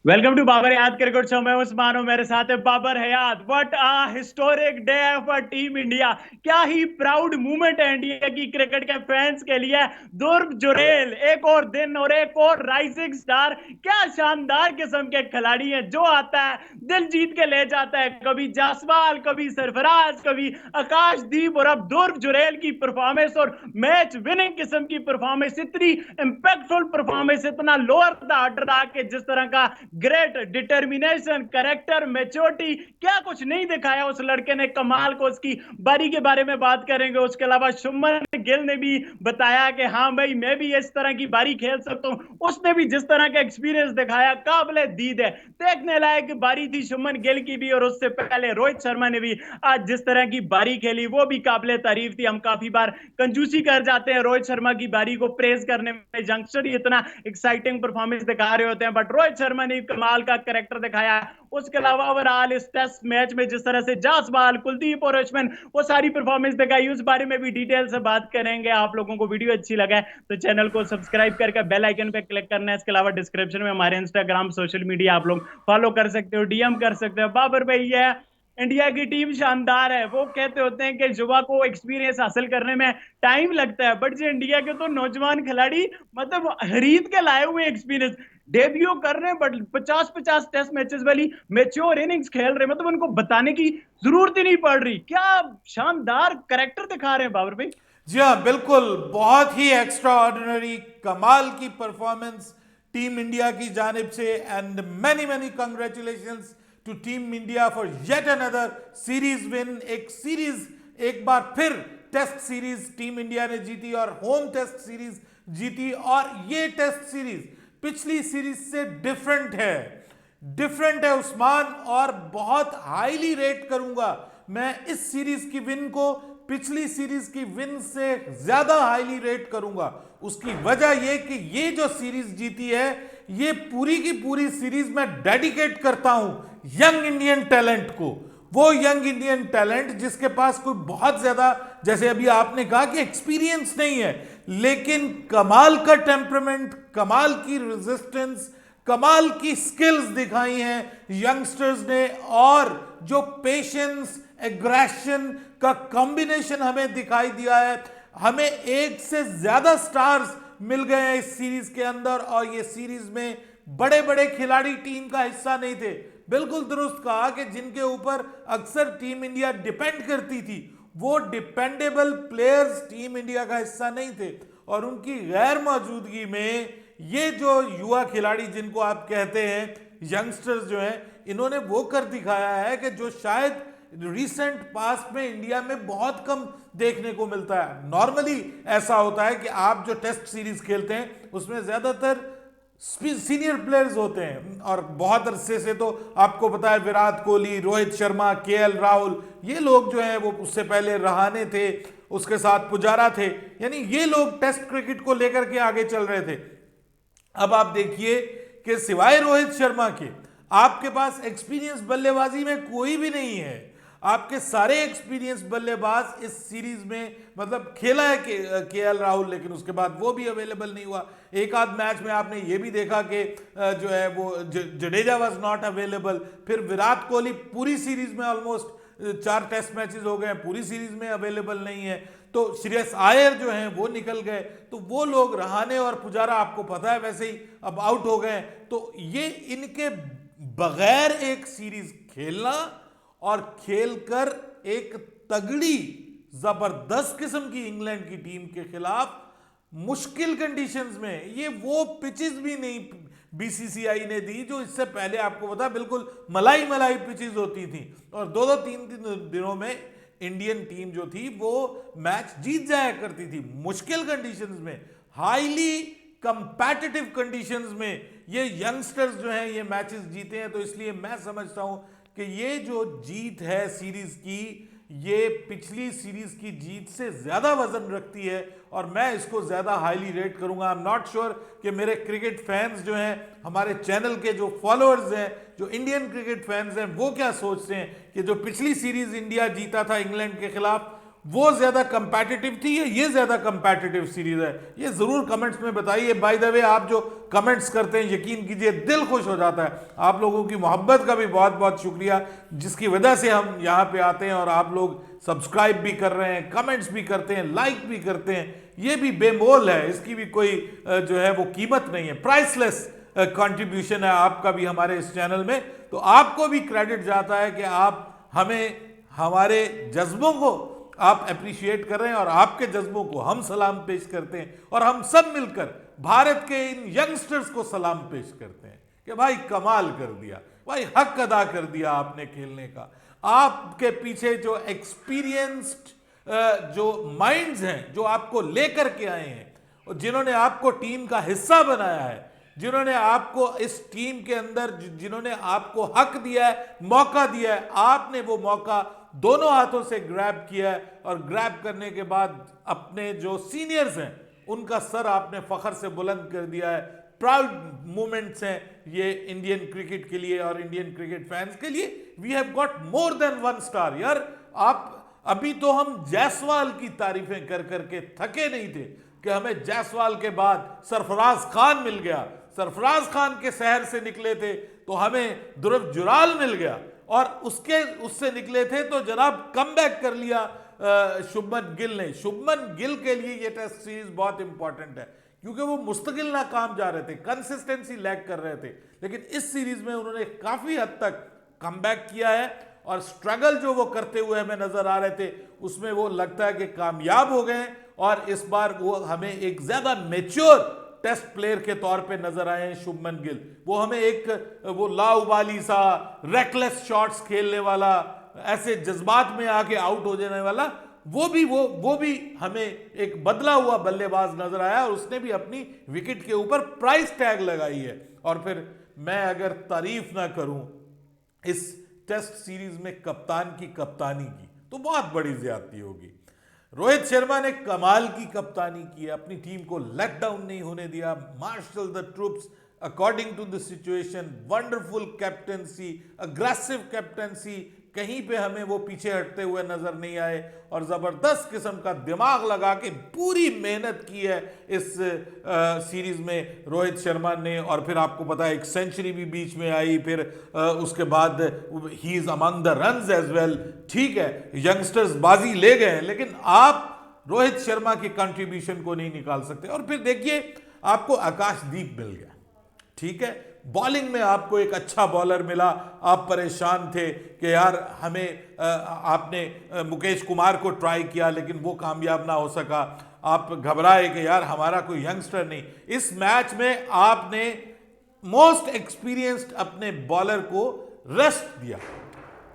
Welcome to Babar याद cricket show. मैं उस्मान हूं, मेरे साथ है Babar Hayat. What a historic day for team India. क्या ही प्राउड मूवमेंट है इंडिया की क्रिकेट के फैंस के लिए। दुर्ग जुरेल एक और दिन और एक और राइजिंग स्टार। क्या शानदार किस्म के खिलाड़ी हैं, जो आता है दिल जीत के ले जाता है। कभी जासवाल, कभी सरफराज, कभी आकाशदीप, और अब दुर्ग जुरेल की परफॉर्मेंस और मैच विनिंग किस्म की परफॉर्मेंस, इतनी इंपैक्टफुल परफॉर्मेंस, इतना लोअर द ऑर्डर आके जिस तरह का ग्रेट डिटर्मिनेशन, करेक्टर, मेच्योरिटी, क्या कुछ नहीं दिखाया उस लड़के ने। कमाल को उसकी बारी के बारे में बात करेंगे। उसके अलावा शुभमन गिल ने भी बताया कि हाँ भाई, मैं भी इस तरह की बारी खेल सकता हूँ। उसने भी जिस तरह का एक्सपीरियंस दिखाया, काबिले दीद है। देखने लायक बारी थी शुभमन गिल की भी, और उससे पहले रोहित शर्मा ने भी आज जिस तरह की बारी खेली वो भी काबिले तारीफ थी। हम काफी बार कंजूसी कर जाते हैं रोहित शर्मा की बारी को प्रेज करने में, यंगस्टर ही इतना एक्साइटिंग परफॉर्मेंस दिखा रहे होते हैं, बट रोहित शर्मा ने कमाल का कैरेक्टर दिखाया। उसके अलावा ओवरऑल इस टेस्ट मैच में जिस तरह से जासवाल, कुलदीप और अश्विन वो सारी परफॉर्मेंस दिखाई, उस बारे में भी डिटेल से बात करेंगे। आप लोगों को वीडियो अच्छी लगे तो चैनल को सब्सक्राइब करके बेल आइकन पे क्लिक करना है। इसके अलावा डिस्क्रिप्शन में हमारे इंस्टाग्राम, सोशल मीडिया आप लोग फॉलो कर सकते हो, डीएम कर सकते हो। बाबर भाई, ये इंडिया की टीम शानदार है। वो कहते होते हैं कि युवा को एक्सपीरियंस हासिल करने में टाइम लगता है, बट जो इंडिया के तो नौजवान खिलाड़ी मतलब खरीद के लाए हुए एक्सपीरियंस, डेब्यू कर रहे हैं, बट 50-50 टेस्ट मैचेस वाली मेच्योर इनिंग्स खेल रहे हैं। मतलब उनको बताने की जरूरत ही नहीं पड़ रही। क्या शानदार करेक्टर दिखा रहे हैं बाबर भाई। जी हाँ, बिल्कुल। बहुत ही एक्स्ट्रा ऑर्डिनरी, कमाल की परफॉर्मेंस टीम इंडिया की जानिब से। And many many congratulations to team India for yet another series win. एक सीरीज, एक बार फिर टेस्ट सीरीज टीम इंडिया ने जीती और होम टेस्ट सीरीज जीती। और ये टेस्ट सीरीज पिछली सीरीज से डिफरेंट है उस्मान, और बहुत हाईली रेट करूंगा मैं इस सीरीज की विन को। पिछली सीरीज की विन से ज्यादा हाईली रेट करूंगा। उसकी वजह यह कि ये जो सीरीज जीती है, ये पूरी की पूरी सीरीज मैं डेडिकेट करता हूं यंग इंडियन टैलेंट को। वो यंग इंडियन टैलेंट जिसके पास कोई बहुत ज्यादा, जैसे अभी आपने कहा कि एक्सपीरियंस नहीं है, लेकिन कमाल का टेम्परामेंट, कमाल की रेजिस्टेंस, कमाल की स्किल्स दिखाई हैं यंगस्टर्स ने। और जो पेशेंस, एग्रेशन का कॉम्बिनेशन हमें दिखाई दिया है। हमें एक से ज्यादा स्टार्स मिल गए हैं इस सीरीज के अंदर, और ये सीरीज में बड़े बड़े खिलाड़ी टीम का हिस्सा नहीं थे। बिल्कुल दुरुस्त कहा कि जिनके ऊपर अक्सर टीम इंडिया डिपेंड करती थी, वो डिपेंडेबल प्लेयर्स टीम इंडिया का हिस्सा नहीं थे। और उनकी गैर मौजूदगी में ये जो युवा खिलाड़ी जिनको आप कहते हैं यंगस्टर्स जो हैं, इन्होंने वो कर दिखाया है कि जो शायद रिसेंट पास्ट में इंडिया में बहुत कम देखने को मिलता है। नॉर्मली ऐसा होता है कि आप जो टेस्ट सीरीज खेलते हैं उसमें ज्यादातर सीनियर प्लेयर्स होते हैं, और बहुत अरसे से तो आपको पता है विराट कोहली, रोहित शर्मा, केएल राहुल, ये लोग जो हैं वो उससे पहले रहाणे थे, उसके साथ पुजारा थे, यानी ये लोग टेस्ट क्रिकेट को लेकर के आगे चल रहे थे। अब आप देखिए कि सिवाय रोहित शर्मा के आपके पास एक्सपीरियंस बल्लेबाजी में कोई भी नहीं है। आपके सारे एक्सपीरियंस बल्लेबाज इस सीरीज में, मतलब खेला है केएल राहुल, लेकिन उसके बाद वो भी अवेलेबल नहीं हुआ। एक आध मैच में आपने ये भी देखा कि जो है वो जडेजा वाज नॉट अवेलेबल। फिर विराट कोहली पूरी सीरीज में ऑलमोस्ट 4 टेस्ट मैचेस हो गए, पूरी सीरीज में अवेलेबल नहीं है। तो श्रेयस आयर जो हैं वो निकल गए, तो वो लोग, रहाणे और पुजारा आपको पता है वैसे ही अब आउट हो गए। तो ये इनके बगैर एक सीरीज खेलना और खेलकर एक तगड़ी जबरदस्त किस्म की इंग्लैंड की टीम के खिलाफ मुश्किल कंडीशंस में, ये वो पिचेस भी नहीं बीसीसीआई ने दी जो इससे पहले आपको पता बिल्कुल मलाई मलाई पिचेस होती थी, और दो दो तीन तीन दिनों में इंडियन टीम जो थी वो मैच जीत जाया करती थी। मुश्किल कंडीशंस में, हाईली कंपैटिटिव कंडीशंस में ये यंगस्टर्स जो हैं ये मैचेस जीते हैं। तो इसलिए मैं समझता हूं कि ये जो जीत है सीरीज की, ये पिछली सीरीज की जीत से ज्यादा वजन रखती है, और मैं इसको ज्यादा हाईली रेट करूंगा। आई एम नॉट श्योर कि मेरे क्रिकेट फैंस जो हैं, हमारे चैनल के जो फॉलोअर्स हैं, जो इंडियन क्रिकेट फैंस हैं, वो क्या सोचते हैं कि जो पिछली सीरीज इंडिया जीता था इंग्लैंड के खिलाफ, वो ज्यादा कंपैटिटिव थी या ये ज्यादा कंपैटिटिव सीरीज है? ये जरूर कमेंट्स में बताइए। बाय द वे, आप जो कमेंट्स करते हैं यकीन कीजिए दिल खुश हो जाता है। आप लोगों की मोहब्बत का भी बहुत बहुत शुक्रिया, जिसकी वजह से हम यहाँ पे आते हैं और आप लोग सब्सक्राइब भी कर रहे हैं, कमेंट्स भी करते हैं, लाइक भी करते हैं। ये भी बेमोल है, इसकी भी कोई जो है वो कीमत नहीं है। प्राइसलेस कंट्रीब्यूशन है आपका भी हमारे इस चैनल में। तो आपको भी क्रेडिट जाता है कि आप हमें, हमारे जज्बों को आप अप्रिशिएट कर रहे हैं और आपके जज्बों को हम सलाम पेश करते हैं और हम सब मिलकर भारत के इन यंगस्टर्स को सलाम पेश करते हैं कि भाई कमाल कर दिया, भाई हक अदा कर दिया आपने खेलने का। आपके पीछे जो एक्सपीरियंस्ड जो माइंड्स हैं, जो आपको लेकर के आए हैं और जिन्होंने आपको टीम का हिस्सा बनाया है, जिन्होंने आपको इस टीम के अंदर, जिन्होंने आपको हक दिया है, मौका दिया है, आपने वो मौका दोनों हाथों से ग्रैब किया है और ग्रैब करने के बाद अपने जो सीनियर्स हैं उनका सर आपने फखर से बुलंद कर दिया है। प्राउड मोमेंट्स हैं ये इंडियन क्रिकेट के लिए और इंडियन क्रिकेट फैंस के लिए। We have got more than 1 star यार। आप अभी तो हम जायसवाल की तारीफें कर करके थके नहीं थे कि हमें जायसवाल के बाद सरफराज खान मिल गया, सरफराज खान के शहर से निकले थे तो हमें ध्रुव जुराल मिल गया और उससे निकले थे तो जनाब कमबैक कर लिया शुभमन गिल ने। शुभमन गिल के लिए ये टेस्ट सीरीज बहुत इंपॉर्टेंट है क्योंकि वो मुस्तकिल नाकाम जा रहे थे, कंसिस्टेंसी लैग कर रहे थे, लेकिन इस सीरीज में उन्होंने काफी हद तक कमबैक किया है और स्ट्रगल जो वो करते हुए हमें नजर आ रहे थे उसमें वो लगता है कि कामयाब हो गए और इस बार वो हमें एक ज्यादा मैच्योर टेस्ट प्लेयर के तौर पे नजर आए हैं शुभमन गिल। वो हमें एक वो लाउबाली सा रेकलेस शॉट्स खेलने वाला, ऐसे जज्बात में आके आउट हो जाने वाला, वो भी हमें एक बदला हुआ बल्लेबाज नजर आया और उसने भी अपनी विकेट के ऊपर प्राइस टैग लगाई है। और फिर मैं अगर तारीफ ना करूं इस टेस्ट सीरीज में कप्तान की कप्तानी की तो बहुत बड़ी ज्यादती होगी। रोहित शर्मा ने कमाल की कप्तानी की है, अपनी टीम को लेट डाउन नहीं होने दिया, marshal the troops according to the situation, wonderful captaincy, aggressive captaincy, कहीं पे हमें वो पीछे हटते हुए नजर नहीं आए और जबरदस्त किस्म का दिमाग लगा के पूरी मेहनत की है इस सीरीज में रोहित शर्मा ने। और फिर आपको पता है एक सेंचुरी भी बीच में आई, फिर उसके बाद he is among the runs as well. ठीक है, यंगस्टर्स बाजी ले गए हैं लेकिन आप रोहित शर्मा के कंट्रीब्यूशन को नहीं निकाल सकते। और फिर देखिए आपको आकाशदीप मिल गया, ठीक है, बॉलिंग में आपको एक अच्छा बॉलर मिला, आप परेशान थे कि यार हमें आपने मुकेश कुमार को ट्राई किया लेकिन वो कामयाब ना हो सका, आप घबराए कि यार हमारा कोई यंगस्टर नहीं। इस मैच में आपने मोस्ट एक्सपीरियंस्ड अपने बॉलर को रेस्ट दिया,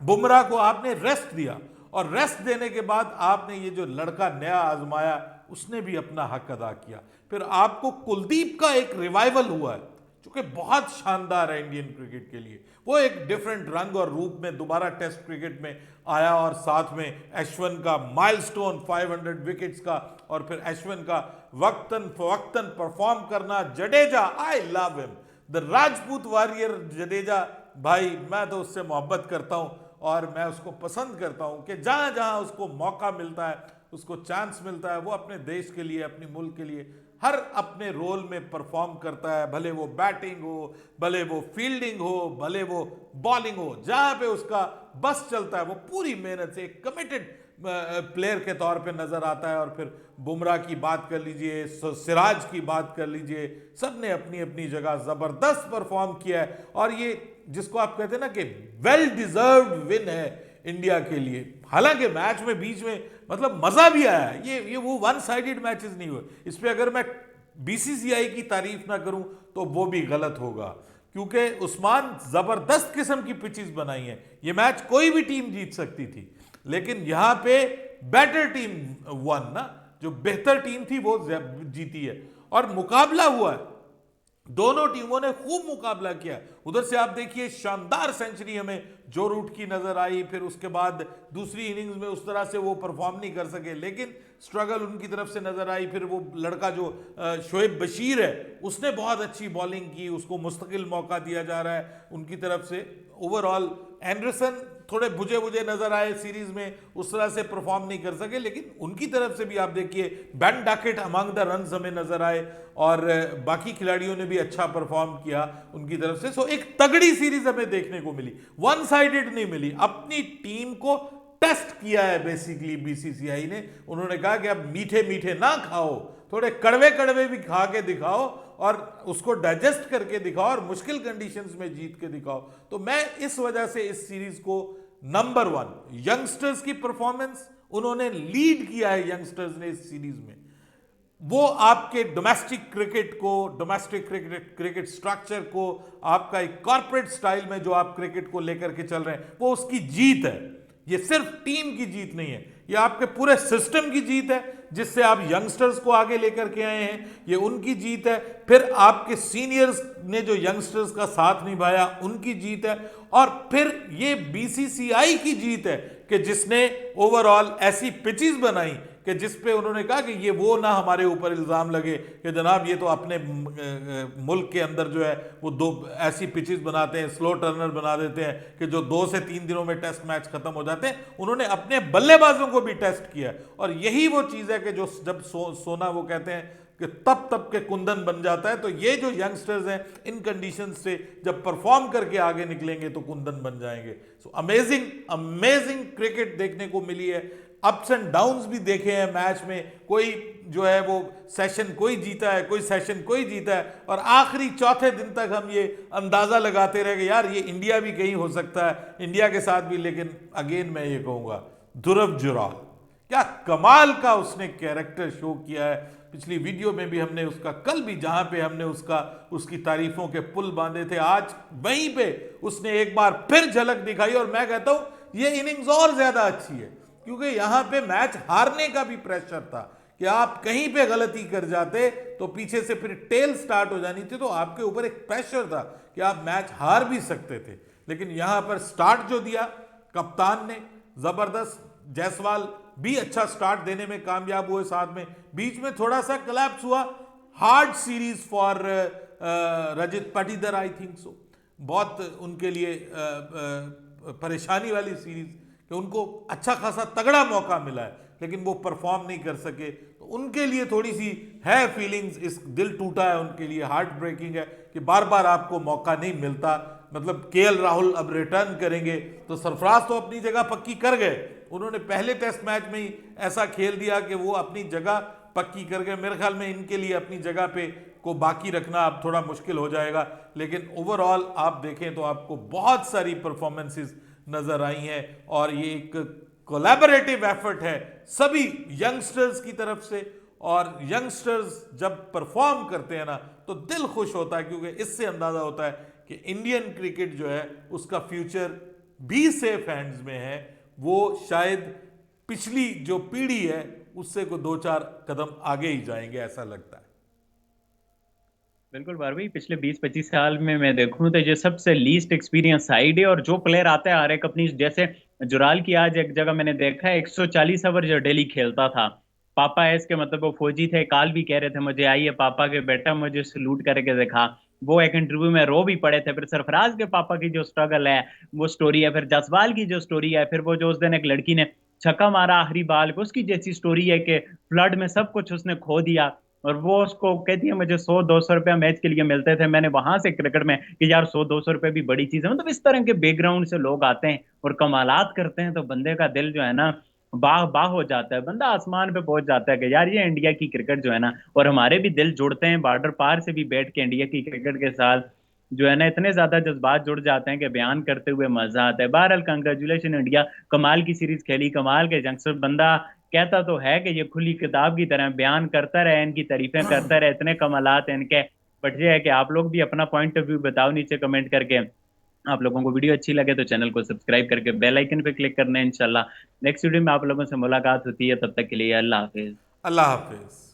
बुमराह को आपने रेस्ट दिया और रेस्ट देने के बाद आपने ये जो लड़का नया आजमाया उसने भी अपना हक अदा किया। फिर आपको कुलदीप का एक रिवाइवल हुआ है जो कि बहुत शानदार है इंडियन क्रिकेट के लिए। वो एक डिफरेंट रंग और रूप में दोबारा टेस्ट क्रिकेट में आया और साथ में अश्विन का माइलस्टोन 500 विकेट्स का और फिर अश्विन का वक्तन फवक्तन परफॉर्म करना। Jadeja, I love him, the Rajput warrior Jadeja, भाई मैं तो उससे मोहब्बत करता हूं और मैं उसको पसंद करता हूं कि जहां जहां उसको मौका मिलता है, उसको चांस मिलता है, वो अपने देश के लिए, अपने मुल्क के लिए हर अपने रोल में परफॉर्म करता है, भले वो बैटिंग हो, भले वो फील्डिंग हो, भले वो बॉलिंग हो, जहां पे उसका बस चलता है वो पूरी मेहनत से एक कमिटेड प्लेयर के तौर पे नजर आता है। और फिर बुमराह की बात कर लीजिए, सिराज की बात कर लीजिए, सब ने अपनी अपनी जगह जबरदस्त परफॉर्म किया है और ये जिसको आप कहते हैं ना कि वेल डिजर्व्ड विन है इंडिया के लिए। हालांकि मैच में बीच में मतलब मजा भी आया, ये वो वन साइडेड मैचेस नहीं हुए। इस पे अगर मैं बीसीसीआई की तारीफ ना करूं तो वो भी गलत होगा क्योंकि उस्मान जबरदस्त किस्म की पिचेस बनाई हैं। ये मैच कोई भी टीम जीत सकती थी लेकिन यहां पे बेटर टीम वन ना, जो बेहतर टीम थी वो जीती है और मुकाबला हुआ है, दोनों टीमों ने खूब मुकाबला किया। उधर से आप देखिए शानदार सेंचुरी हमें जो रूट की नजर आई, फिर उसके बाद दूसरी इनिंग्स में उस तरह से वो परफॉर्म नहीं कर सके लेकिन स्ट्रगल उनकी तरफ से नजर आई। फिर वो लड़का जो शोएब बशीर है उसने बहुत अच्छी बॉलिंग की, उसको मुस्तकिल मौका दिया जा रहा है उनकी तरफ से। ओवरऑल एंडरसन थोड़े बुझे बुझे नजर आए सीरीज में, उस तरह से परफॉर्म नहीं कर सके, लेकिन उनकी तरफ से भी आप देखिए Ben docket among the runs हमें नजर आए और बाकी खिलाड़ियों ने भी अच्छा परफॉर्म किया उनकी तरफ से। सो एक तगड़ी सीरीज हमें देखने को मिली, वन साइडेड नहीं मिली। अपनी टीम को टेस्ट किया है बेसिकली बीसीसीआई ने। उन्होंने कहा कि अब मीठे मीठे ना खाओ, थोड़े कड़वे कड़वे भी खा के दिखाओ और उसको डाइजेस्ट करके दिखाओ और मुश्किल कंडीशंस में जीत के दिखाओ। तो मैं इस वजह से इस सीरीज को नंबर 1 यंगस्टर्स की परफॉर्मेंस, उन्होंने लीड किया है यंगस्टर्स ने इस सीरीज में। वो आपके डोमेस्टिक क्रिकेट को, डोमेस्टिक क्रिकेट स्ट्रक्चर को, आपका एक कॉर्पोरेट स्टाइल में जो आप क्रिकेट को लेकर के चल रहे हैं, वो उसकी जीत है। ये सिर्फ टीम की जीत नहीं है, ये आपके पूरे सिस्टम की जीत है, जिससे आप यंगस्टर्स को आगे लेकर के आए हैं, ये उनकी जीत है। फिर आपके सीनियर्स ने जो यंगस्टर्स का साथ निभाया, उनकी जीत है। और फिर ये बीसीसीआई की जीत है कि जिसने ओवरऑल ऐसी पिचेस बनाई कि जिस पे उन्होंने कहा कि ये वो ना हमारे ऊपर इल्ज़ाम लगे कि जनाब ये तो अपने मुल्क के अंदर जो है वो दो ऐसी पिचेस बनाते हैं, स्लो टर्नर बना देते हैं कि जो 2 से 3 दिनों में टेस्ट मैच खत्म हो जाते हैं। उन्होंने अपने बल्लेबाजों को भी टेस्ट किया और यही वो चीज़ है कि जो जब सोना वो कहते हैं कि तब तब के कुंदन बन जाता है। तो ये जो यंगस्टर्स हैं इन कंडीशंस से जब परफॉर्म करके आगे निकलेंगे तो कुंदन बन जाएंगे। सो अमेजिंग अमेजिंग क्रिकेट देखने को मिली है। अप्स एंड डाउन्स भी देखे हैं मैच में, कोई जो है वो सेशन कोई जीता है, कोई सेशन कोई जीता है, और आखिरी चौथे दिन तक हम ये अंदाजा लगाते रहे कि यार ये इंडिया भी कहीं हो सकता है, इंडिया के साथ भी। लेकिन अगेन मैं ये कहूँगा, ध्रुव जुरैल क्या कमाल का उसने कैरेक्टर शो किया है। पिछली वीडियो में भी हमने उसका, कल भी जहां पे हमने उसकी तारीफों के पुल बांधे थे, आज वहीं पे उसने एक बार फिर झलक दिखाई। और मैं कहता हूं ये इनिंग्स और ज्यादा अच्छी है, क्योंकि यहां पे मैच हारने का भी प्रेशर था कि आप कहीं पे गलती कर जाते तो पीछे से फिर टेल स्टार्ट हो जानी थी, तो आपके ऊपर एक प्रेशर था कि आप मैच हार भी सकते थे। लेकिन यहां पर स्टार्ट जो दिया कप्तान ने, जबरदस्त। जायसवाल भी अच्छा स्टार्ट देने में कामयाब हुए, साथ में बीच में थोड़ा सा कोलैप्स हुआ। Hard series for Rajat Patidar, I think so. बहुत उनके लिए परेशानी वाली सीरीज कि उनको अच्छा खासा तगड़ा मौका मिला है लेकिन वो परफॉर्म नहीं कर सके। तो उनके लिए थोड़ी सी है फीलिंग्स, इस दिल टूटा है उनके लिए, हार्ट ब्रेकिंग है कि बार बार आपको मौका नहीं मिलता। मतलब केएल राहुल अब रिटर्न करेंगे तो सरफराज तो अपनी जगह पक्की कर गए, उन्होंने पहले टेस्ट मैच में ही ऐसा खेल दिया कि वो अपनी जगह पक्की कर गए। मेरे ख्याल में इनके लिए अपनी जगह पे को बाकी रखना अब थोड़ा मुश्किल हो जाएगा। लेकिन ओवरऑल आप देखें तो आपको बहुत सारी परफॉर्मेंसेस नजर आई हैं और ये एक कोलैबोरेटिव एफर्ट है सभी यंगस्टर्स की तरफ से। और यंगस्टर्स जब परफॉर्म करते हैं ना तो दिल खुश होता है, क्योंकि इससे अंदाजा होता है कि इंडियन क्रिकेट जो है उसका फ्यूचर भी सेफ हैंड्स में है। वो शायद पिछली जो पीढ़ी है उससे को 2-4 कदम आगे ही जाएंगे, ऐसा लगता है। बिल्कुल भाई, पिछले 20-25 साल में मैं देखूं तो ये सबसे लीस्ट एक्सपीरियंस साइड है। और जो प्लेयर आता है हर एक अपनी, जैसे जुराल की आज एक जगह मैंने देखा है 140 ओवर जो डेली खेलता था। पापा है इसके, मतलब वो फौजी थे, काल भी कह रहे थे मुझे, आइए पापा के बेटा मुझे सलूट करके दिखा। वो एक इंटरव्यू में रो भी पड़े थे। फिर सरफराज के पापा की जो स्ट्रगल है वो स्टोरी है, फिर जसवाल की जो स्टोरी है, फिर वो जो उस दिन एक लड़की ने छक्का मारा आखिरी बाल को, उसकी जैसी स्टोरी है कि फ्लड में सब कुछ उसने खो दिया और वो उसको कहती है मुझे 100-200 रुपया मैच के लिए मिलते थे, मैंने वहां से क्रिकेट में कि यार 100-200 रुपए भी बड़ी चीज है। मतलब इस तरह के बैकग्राउंड से लोग आते हैं और कमालात करते हैं तो बंदे का दिल जो है ना बाह बाह हो जाता है, बंदा आसमान पे पहुंच जाता है कि यार ये इंडिया की क्रिकेट जो है ना। और हमारे भी दिल जुड़ते हैं बॉर्डर पार से भी बैठ के इंडिया की क्रिकेट के साथ जो है ना, इतने ज्यादा जज्बात जुड़ जाते हैं कि बयान करते हुए मजा आता है। बहरहाल कंग्रेचुलेशन इंडिया, कमाल की सीरीज खेली, कमाल के यंगस्टर। बंदा कहता तो है कि ये खुली किताब की तरह बयान करता रहे, इनकी तारीफें करता रहे, इतने कमालात हैं इनके। बट ये है कि आप लोग भी अपना पॉइंट ऑफ व्यू बताओ नीचे कमेंट करके। आप लोगों को वीडियो अच्छी लगे तो चैनल को सब्सक्राइब करके बेल आइकन पे क्लिक करना है। इंशाल्लाह नेक्स्ट वीडियो में आप लोगों से मुलाकात होती है, तब तक के लिए अल्लाह हाफिज। अल्लाह हाफिज।